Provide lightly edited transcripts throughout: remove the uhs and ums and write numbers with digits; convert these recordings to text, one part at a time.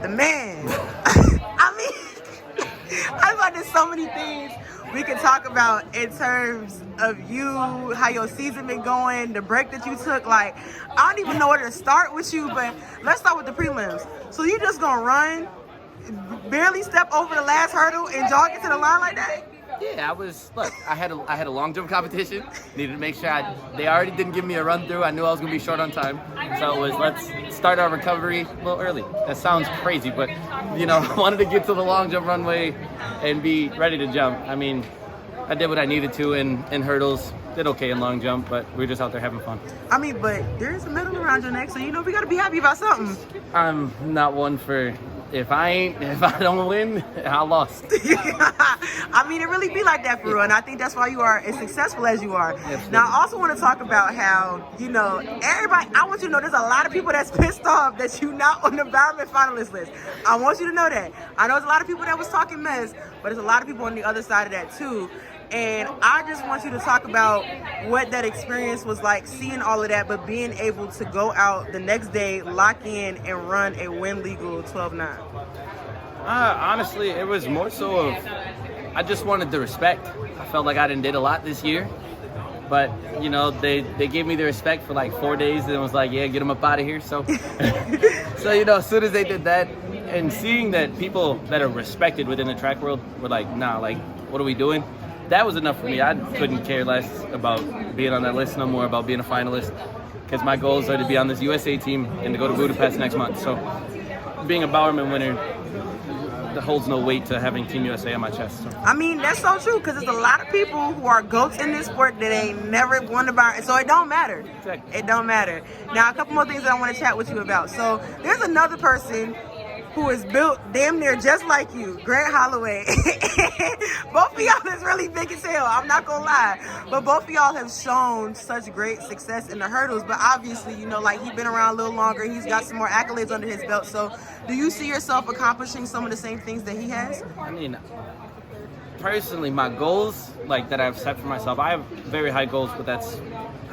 the man. I mean, I thought there's so many things we can talk about in terms of you, how your season been going, the break that you took. Like, I don't even know where to start with you, but let's start with the prelims. So you just gonna run, barely step over the last hurdle and jog into the line like that? Yeah, I had a long jump competition. Needed to make sure they already didn't give me a run through. I knew I was gonna be short on time. So it was, let's start our recovery a little early. That sounds crazy, but I wanted to get to the long jump runway and be ready to jump. I mean, I did what I needed to in hurdles. Did okay in long jump, but we were just out there having fun. I mean, but there's a medal around your neck, so we gotta be happy about something. I'm not one for, if I don't win, I lost. I mean, it really be like that for real, and I think that's why you are as successful as you are. Absolutely. Now, I also want to talk about how, everybody, I want you to know there's a lot of people that's pissed off that you're not on the environment finalist list. I want you to know that. I know there's a lot of people that was talking mess, but there's a lot of people on the other side of that too. And I just want you to talk about what that experience was like, seeing all of that, but being able to go out the next day, lock in, and run a win legal 12-9. Honestly, it was more so of, I just wanted the respect. I felt like I did a lot this year, but they gave me the respect for like 4 days, and it was like, yeah, get them up out of here. So, as soon as they did that, and seeing that people that are respected within the track world were like, nah, like, what are we doing? That was enough for me. I couldn't care less about being on that list no more, about being a finalist, because my goals are to be on this USA team and to go to Budapest next month. So being a Bowerman winner, that holds no weight to having Team USA on my chest. So. I mean, that's so true, because there's a lot of people who are GOATs in this sport that ain't never won the Bowerman, so it don't matter. Exactly. It don't matter. Now, a couple more things that I want to chat with you about. So there's another person who is built damn near just like you, Grant Holloway. Both of y'all is really big as hell, I'm not gonna lie. But both of y'all have shown such great success in the hurdles. But obviously, he's been around a little longer. He's got some more accolades under his belt. So do you see yourself accomplishing some of the same things that he has? I mean, personally, my goals, that I've set for myself, I have very high goals, but that's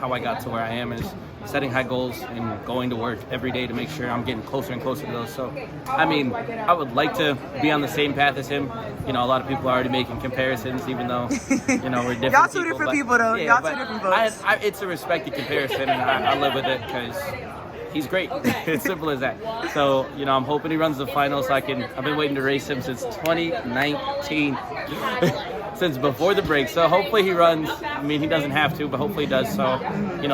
how I got to where I am, is setting high goals and going to work every day to make sure I'm getting closer and closer to those. So, I mean, I would like to be on the same path as him. A lot of people are already making comparisons, even though, we're different. Y'all two different people, though. Yeah, y'all two different folks. It's a respected comparison, and I live with it because he's great. It's simple as that. So, I'm hoping he runs the final so I've been waiting to race him since 2019. Since before the break, so hopefully he runs. I mean, he doesn't have to, but hopefully he does, so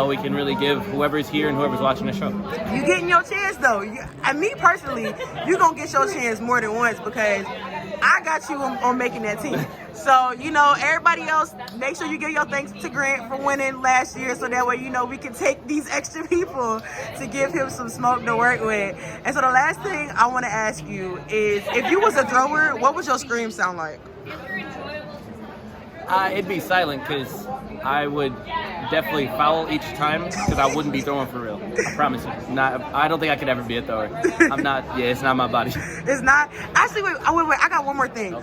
we can really give whoever's here and whoever's watching the show. You getting your chance though. And me personally, you gonna get your chance more than once, because I got you on making that team. So everybody else, make sure you give your thanks to Grant for winning last year, so that way we can take these extra people to give him some smoke to work with. And so the last thing I want to ask you is, if you was a thrower, what would your scream sound like? It'd be silent, because I would definitely foul each time, because I wouldn't be throwing for real. I promise you. I don't think I could ever be a thrower. I'm not. Yeah, it's not my body. It's not. Actually, wait. I got one more thing.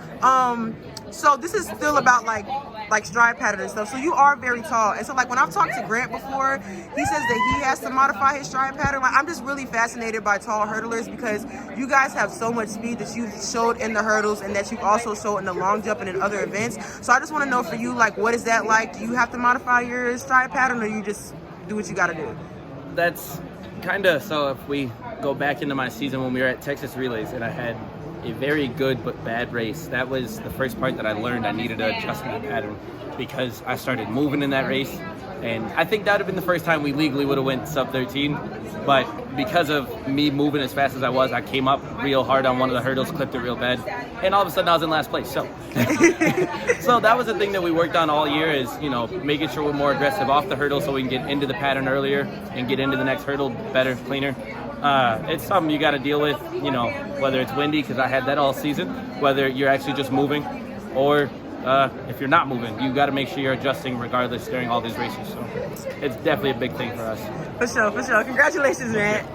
So this is still about like stride pattern and stuff. So you are very tall, and so when I've talked to Grant before, he says that he has to modify his stride pattern. I'm just really fascinated by tall hurdlers, because you guys have so much speed that you've showed in the hurdles, and that you've also showed in the long jump and in other events. So I just want to know for you, what is that like? Do you have to modify your stride pattern, or you just do what you got to do? That's kind of, so if we go back into my season when we were at Texas Relays, and I had a very good but bad race. That was the first part that I learned I needed to adjust my pattern, because I started moving in that race, and I think that would have been the first time we legally would have went sub 13, but because of me moving as fast as I was, I came up real hard on one of the hurdles, clipped it real bad, and all of a sudden I was in last place. So so that was the thing that we worked on all year, is making sure we're more aggressive off the hurdle so we can get into the pattern earlier and get into the next hurdle better, cleaner. It's something you got to deal with, whether it's windy, because I had that all season, whether you're actually just moving, or if you're not moving, you got to make sure you're adjusting regardless during all these races. So it's definitely a big thing for us. For sure. Congratulations, man.